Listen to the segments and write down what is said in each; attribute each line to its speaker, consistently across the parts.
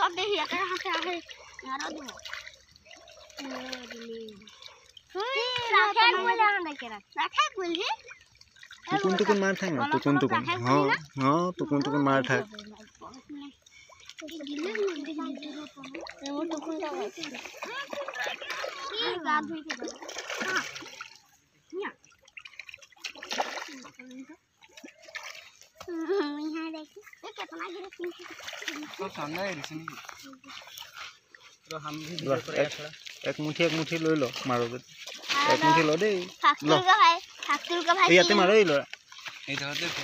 Speaker 1: सब देखिए यहाँ से आगे यार दो राखे बोल रहा है क्या राखे बोल रही
Speaker 2: टुकुन मार था ना टुकुन हां हां टुकुन मार था
Speaker 1: वो टुकुन का ये गाद हुई के हां यहाँ देखिए ये कितना गिरा
Speaker 3: तो सामने है रिसन तो हम भी
Speaker 2: एक मुट्ठी ले लो मारो एक मुट्ठी लो दे
Speaker 1: ठाकुर का भाई
Speaker 2: याते मारो लो
Speaker 3: এই ধরতে তো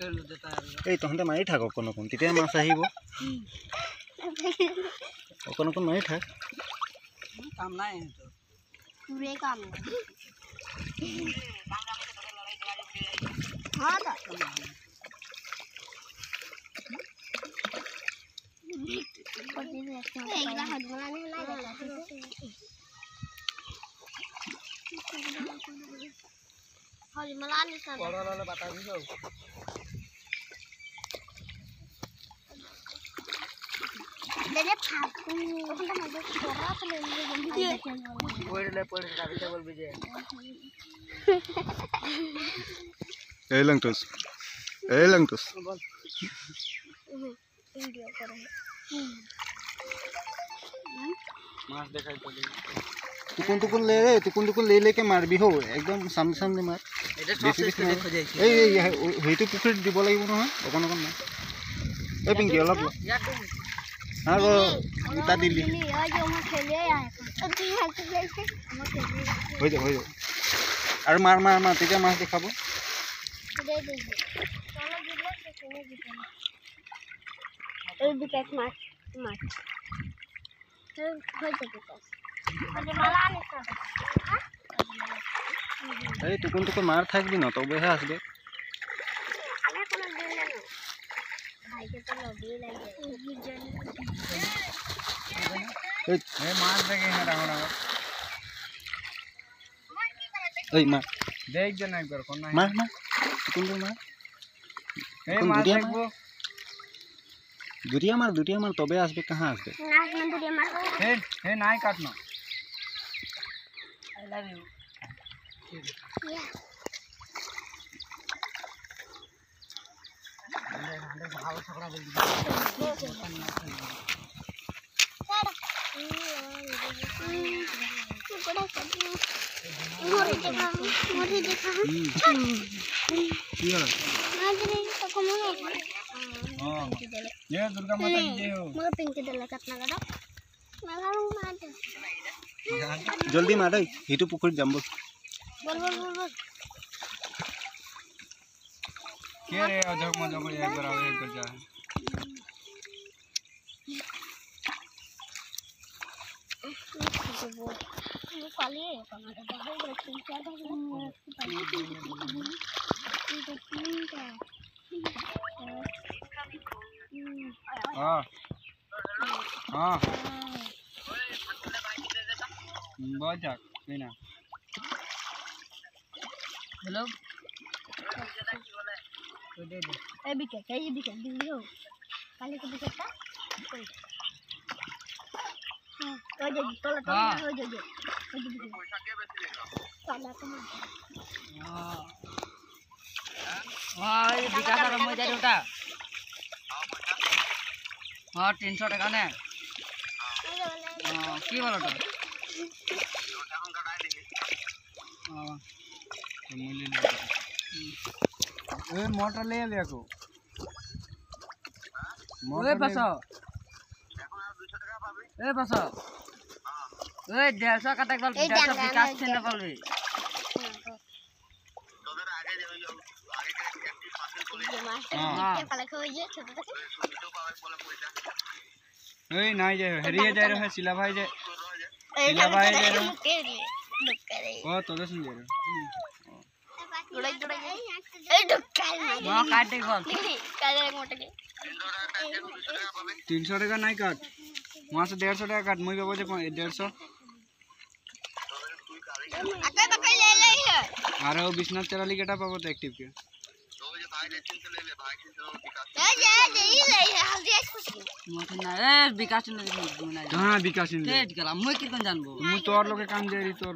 Speaker 3: এলো দেতা
Speaker 2: এই তহতে মারি থাক কোন তেতিয়া মাছ আহিব কোন মারি থাক
Speaker 3: কাম নাই তো
Speaker 1: पूरे काम हाँ तो
Speaker 3: পড়ালে বাতা দিছো
Speaker 1: तेरे फाटू ओखला मजे छोरा से ले ले
Speaker 3: পড়লে রাবিতে বলবি যে
Speaker 2: এই লংটস
Speaker 3: বল
Speaker 1: वीडियो करो
Speaker 3: মাছ দেখাই তো
Speaker 2: टुकुन ले लेके मारबी हो एकदम सामने मार
Speaker 3: এটা সব দেখো যাই
Speaker 2: এই হইতো পুকুর দিব লাগিব নহয় অকন না এই পিঙ্কি অলপ আর ইটা দিলি
Speaker 1: ये जो मैं खेले आए
Speaker 2: হৈ যাব আর মার তেতিয়া মাছ দেখাবো
Speaker 1: दे दीजिए चलो गिरले से सुने दीजिए एक विकेट मार तो हो जाएगा मुझे माला नहीं कर हां
Speaker 2: এই टुकुन मार থাকবি না তবেহে আসবে
Speaker 1: हमें कोनो दिन ले भाई के तो लबी लगे
Speaker 3: এই মাছ দেখে না ডাঙর
Speaker 2: এই মার
Speaker 3: দেখ জন একবার কোন নাই
Speaker 2: মার टुकुन मार
Speaker 3: এই মাছ দেখবো
Speaker 2: দুটিয়া মার তবে আসবে কাহা আসবে
Speaker 1: नाक में दूरी मार
Speaker 3: হে নাই কাটনো আই লাভ ইউ
Speaker 1: या
Speaker 3: ভালো ছকড়া বল
Speaker 1: मोरे देखा
Speaker 2: কি হল
Speaker 1: आज रे तो कमो
Speaker 3: हां ये दुर्गा माता की जय हो
Speaker 1: मगर पिंक दला कतना गडा मला मार
Speaker 2: জলদি মার এই হিটু পুকুর যাম
Speaker 1: बोल
Speaker 3: के रे अजक मजक एक बार आवे एक बार जा
Speaker 1: वो काली है हमारे बाहर रखी क्या
Speaker 3: हां हां बहुत जा बिना हेलो तो दे दे
Speaker 1: ये भी दियो काली को विकेट का हां तो हो जो पैसा के बेच लेगा साला को
Speaker 3: हां हां ये विकास रा मजा उठा हां 300 টাকা ने हां की बोलतो এখন কাটাই দিবি हां तो मूल्य ले ए मोटर ले लेको मोटर पासो এখন আর 200 টাকা পাবি ए पासो हां ए 150 কাটা বল 150 विकास से न বলবি তোদের আগে যে আগে के একটি পার্সেল চলে
Speaker 1: हां के काले को ये छोटा सा
Speaker 3: সুবিধা পাবে বলে পয়সা এই নাই যে হেরিয়ে যায় রে শিলা ভাই যে শিলা ভাই যে ও তোদের সঙ্গে রে
Speaker 1: जुड़ाई ए ढुकाई
Speaker 3: हां काट दे बोल
Speaker 1: काले मोटे के
Speaker 3: 300 টাকা নাই কাট वहां से 150 টাকা কাট মই বাবু যে 150
Speaker 1: आता तो कई ले ले है
Speaker 3: আরে ও বিশ্বনাথ চালালি কেটা পাবো তো অ্যাক্টিভ কে हाँ विकास मुई तोर लोके काम दे रही तोर